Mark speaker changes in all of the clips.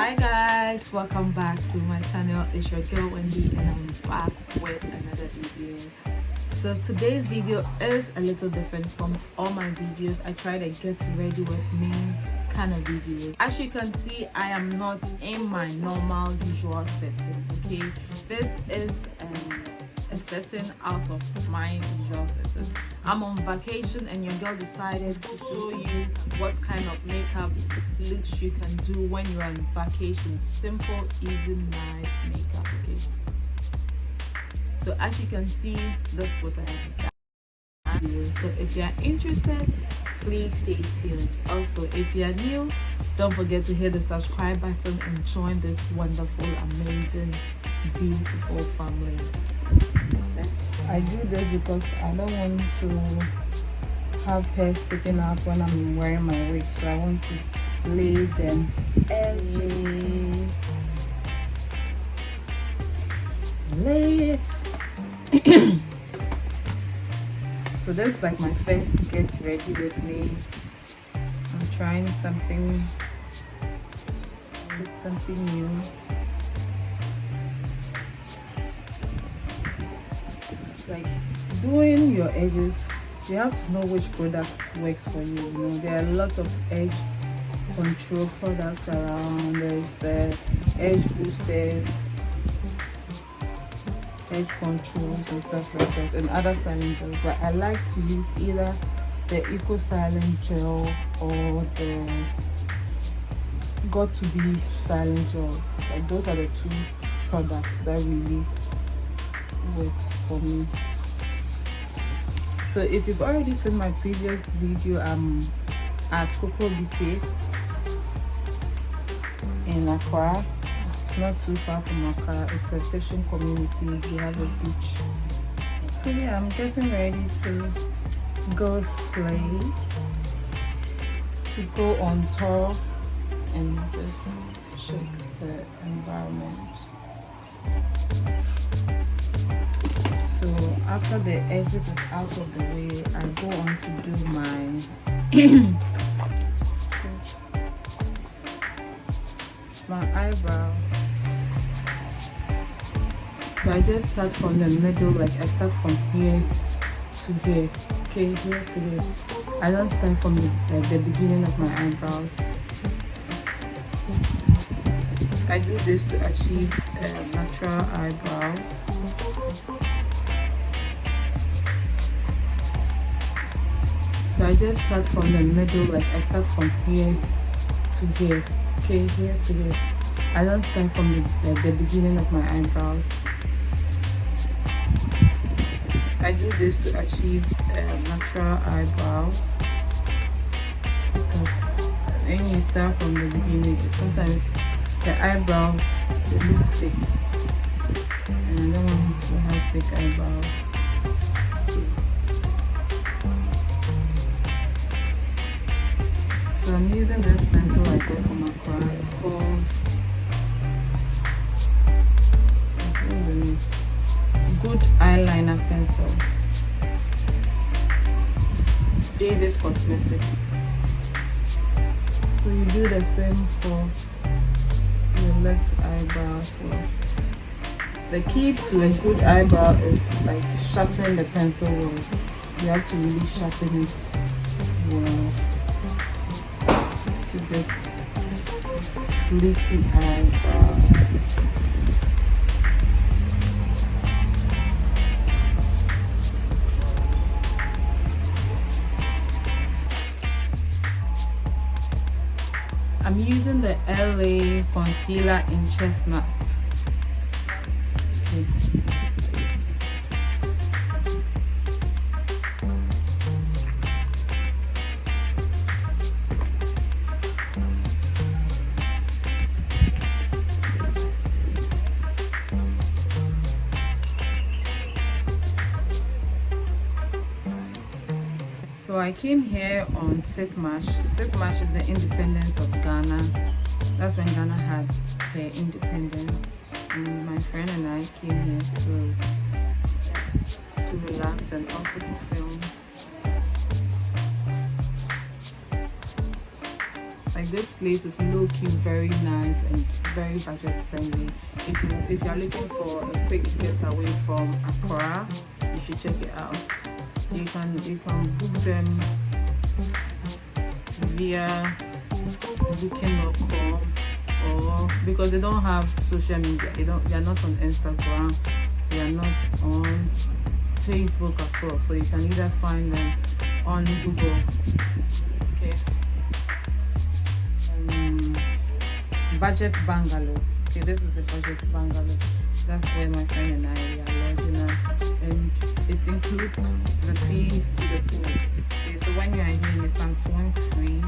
Speaker 1: Hi guys, welcome back to my channel. It's your girl Wendy and I'm back with another video. So today's video is a little different from all my videos. I try to get ready with me kind of videos. As you can see, I am not in my normal usual setting. Okay, this is a setting out of my usual setting. I'm on vacation and your girl decided to show you what kind of makeup looks you can do when you're on vacation. Simple, easy, nice makeup. Okay, so as you can see, that's what I have done. So if you're interested, please stay tuned. Also, if you're new, don't forget to hit the subscribe button and join this wonderful, amazing, beautiful family. I do this because I don't want to have hair sticking out when I'm wearing my wig, so I want to lay them edges. Lay it. So this is like my first get ready with me. I'm trying something new. Like doing your edges, you have to know which product works for you. You know, there are a lot of edge control products around. There's the edge boosters, edge controls and stuff like that, and other styling gels. But I like to use either the Eco Styling Gel or the Got to Be Styling Gel. Like those are the two products that really works for me. So if you've already seen my previous video, I'm at Kokrobite in Accra. It's not too far from Accra. It's a fishing community. We have a beach. So yeah, I'm getting ready to go slay, to go on tour and just shake the environment. So after the edges is out of the way, I go on to do my eyebrow. So I just start from the middle, like I start from here to here. Okay, here to here. I don't start from the beginning of my eyebrows. I do this to achieve a natural eyebrow. So I just start from the middle, like I start from here to here. Okay, here to here. I don't start from the beginning of my eyebrows. I do this to achieve a natural eyebrow. Because when you start from the beginning, sometimes the eyebrows they look thick, and I don't want to have thick eyebrows. So I'm using this pencil I got from Accra. It's called Good Eyeliner Pencil. Davis Cosmetics. So you do the same for your left eyebrow as well. The key to a good eyebrow is like sharpening the pencil well. You have to really sharpen it well to get fleeky eyebrows. I'm using the LA concealer in CHESTNUT. Okay. So I came here on Sitmarch. Sitmarch is the independence of Ghana. That's when Ghana had their independence. And my friend and I came here to relax and also to film. Like this place is low-key very nice and very budget friendly. If you are looking for a quick getaway from Accra, you should check it out. You can book them via booking.com, or because they don't have social media, they are not on Instagram, they are not on Facebook as well, so you can either find them on Google. Okay. Budget bungalow. Okay, this is a budget bungalow. That's where my friend and I are lodging at, and it includes the fees to the pool. Okay, so when you are here, you can swim free.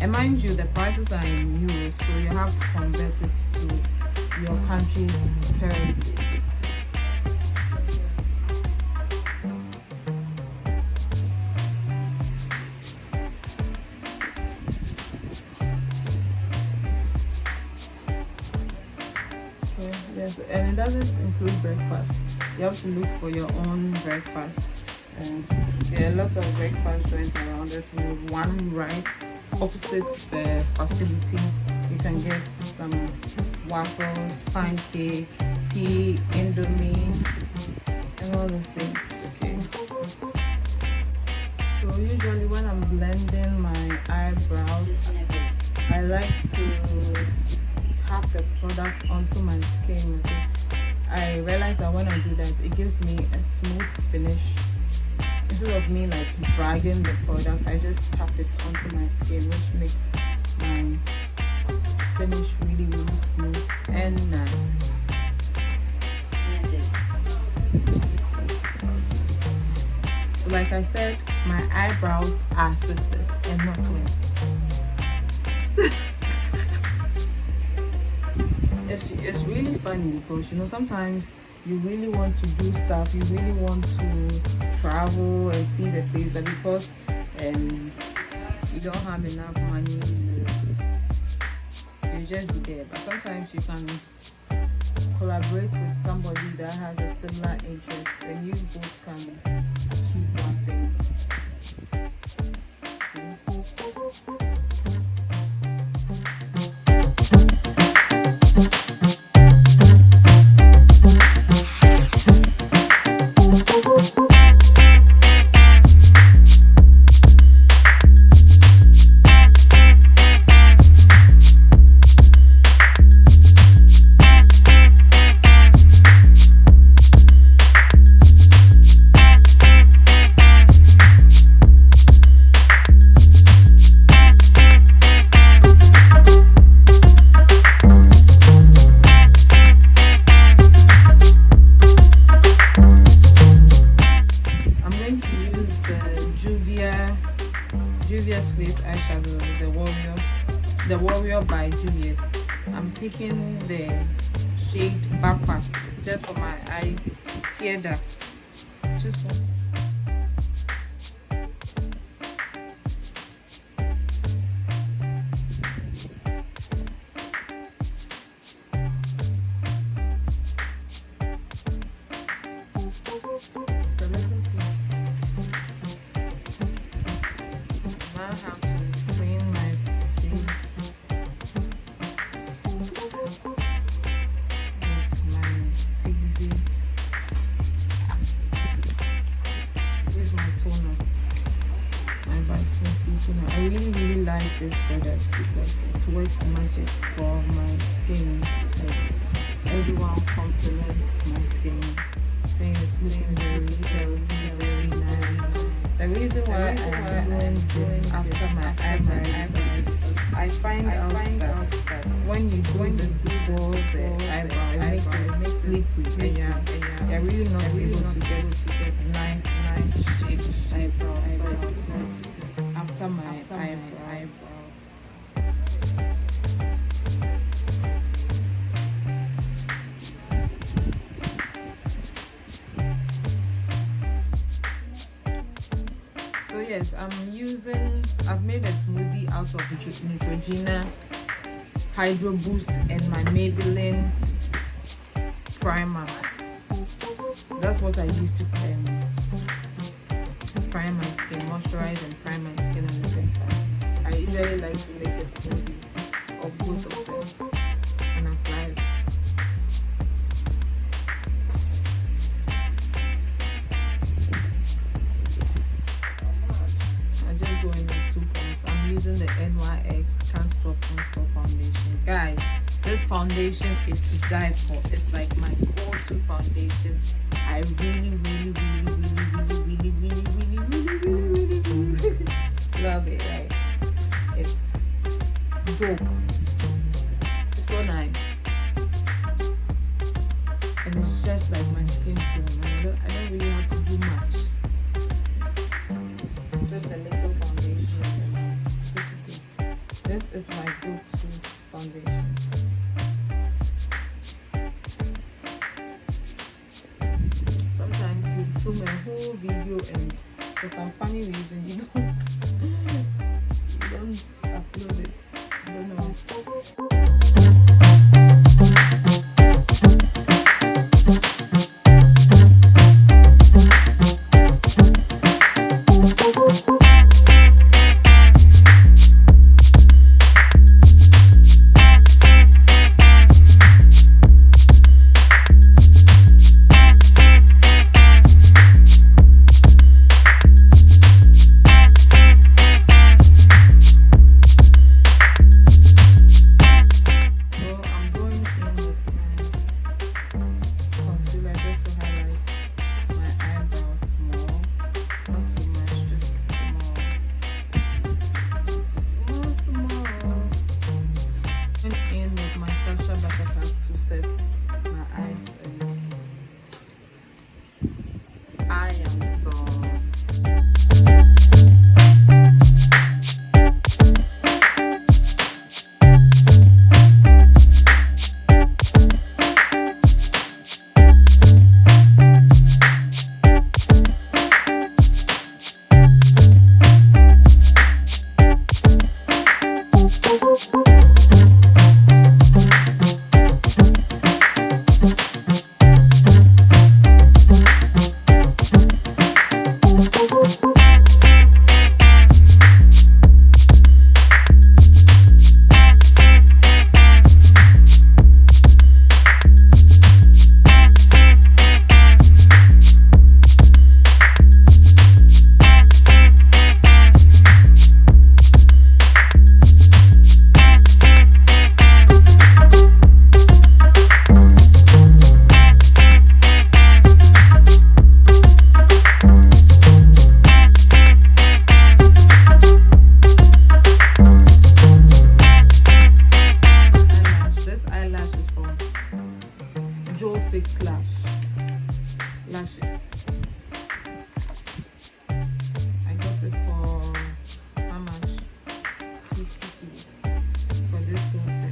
Speaker 1: And mind you, the prices are in euros, so you have to convert it to your country's currency. Yes, and it doesn't include breakfast. You have to look for your own breakfast. And there are lots of breakfast joints around. There's one right opposite the facility. You can get some waffles, pancakes, tea, indomie, and all those things. Okay. So usually when I'm blending my eyebrows, I like to tap the product onto my skin. Okay. I realize that when I do that, it gives me a smooth finish. Instead of me like dragging the product, I just tap it onto my skin, which makes my finish really, really smooth and nice. So like I said, my eyebrows are sisters and not twins. It's really funny because, you know, sometimes you really want to do stuff, you really want to travel and see the place, but because you don't have enough money, you just be there. But sometimes you can collaborate with somebody that has a similar interest, and you both can achieve one thing. The Warrior by Julius. I'm taking the shade Backpack just for my eye tear ducts. Just one. So let them now I have to clean my face. I really like this product because it works magic for my skin. Like, everyone compliments my skin, saying it's looking very nice. The reason why I'm doing this after my eyebrow, I find out that when you do this before the eyebrow, it makes slippery, and you're really not able to get nice shaped eyebrows. After my eyebrow. So yes, I've made a smoothie out of Neutrogena, HYDROBOOST, and my Maybelline primer. That's what I used to prime my skin, moisturize and prime my skin at the same time. I I usually like to make a smoothie of both of them and apply it. I just go in with 2 pumps. I'm using the NYX Can't Stop foundation. Guys, this foundation is to die for. It's like my go-to foundation. I really love it. Right? It's dope. It's so nice, and it's just like my skin tone. I don't really have to do much. Just a little foundation. This is my go-to foundation. Sometimes you film a whole video and for some funny reason you don't upload it. I don't know. In with my Sacha BUTTERCUP to set my eyes and I am so lashes. I got it for how much? 50 cedis for this whole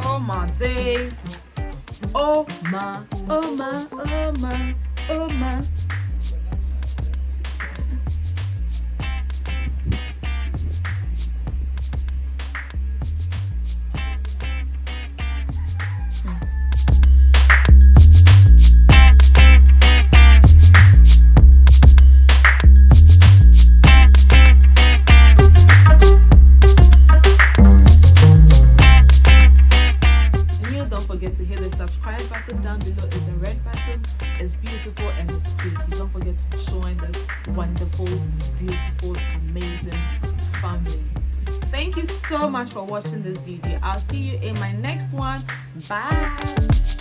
Speaker 1: Oh my days. Oh my, oh my, oh my, oh my. wonderful, beautiful, amazing family. Thank you so much for watching this video. I'll see you in my next one. Bye.